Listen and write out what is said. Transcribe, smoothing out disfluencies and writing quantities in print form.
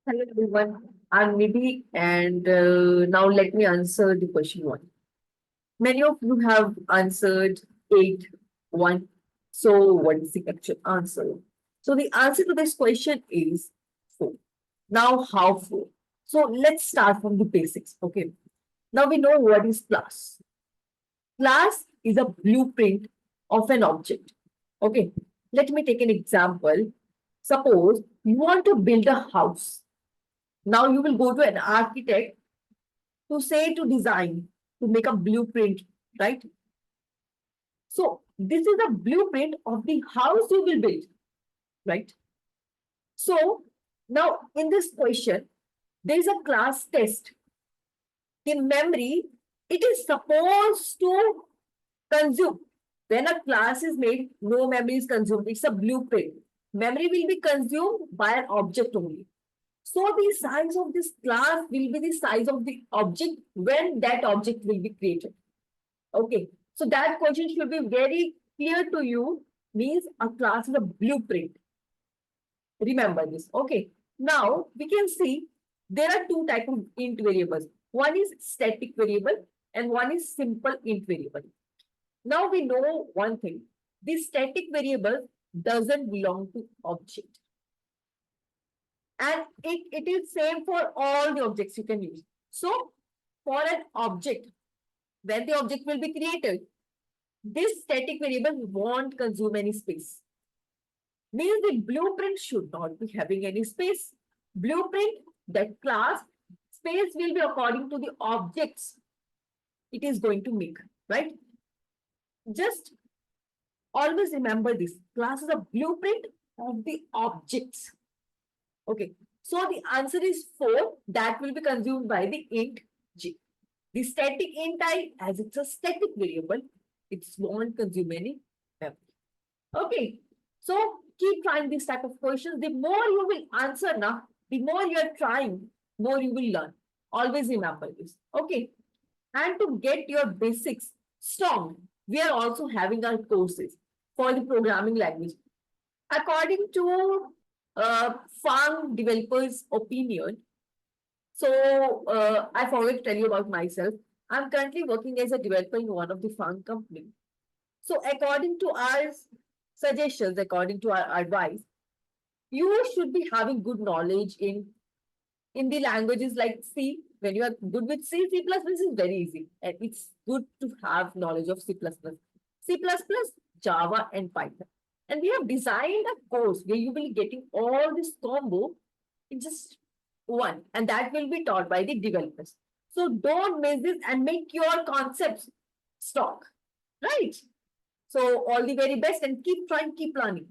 Hello everyone, I'm Nidhi and now let me answer the question one. Many of you have answered 8, 1. So what is the actual answer? So the answer to this question is 4. Now how 4? So let's start from the basics, okay? Now we know what is class. Class is a blueprint of an object, okay? Let me take an example. Suppose you want to build a house. Now you will go to an architect to say to design, to make a blueprint, right? So this is a blueprint of the house you will build, right? So now in this question, there is a class test. The memory, it is supposed to consume. When a class is made, no memory is consumed. It's a blueprint. Memory will be consumed by an object only. So the size of this class will be the size of the object when that object will be created. Okay. So that question should be very clear to you. Means a class is a blueprint. Remember this. Okay. Now we can see there are two types of int variables. One is static variable and one is simple int variable. Now we know one thing. This static variable doesn't belong to object. And it is same for all the objects you can use. So for an object, when the object will be created, this static variable won't consume any space. Means the blueprint should not be having any space. Blueprint, that class, space will be according to the objects it is going to make, right? Just always remember this. Class is a blueprint of the objects. Okay. So the answer is 4. That will be consumed by the int g. The static int I, as it's a static variable, it won't consume any memory. Okay. So keep trying this type of questions. The more you will answer now, the more you are trying, more you will learn. Always remember this. Okay. And to get your basics strong, we are also having our courses for the programming language. According to Fang developers' opinion, so I forgot to tell you about myself. I'm currently working as a developer in one of the Fang company. So according to our suggestions, according to our advice, you should be having good knowledge in the languages like C. When you are good with C, C++ is very easy. And it's good to have knowledge of C++. C++, Java, and Python. And we have designed a course where you will be getting all this combo in just one. And that will be taught by the developers. So don't miss this and make your concepts stock. Right? So all the very best and keep trying, keep learning.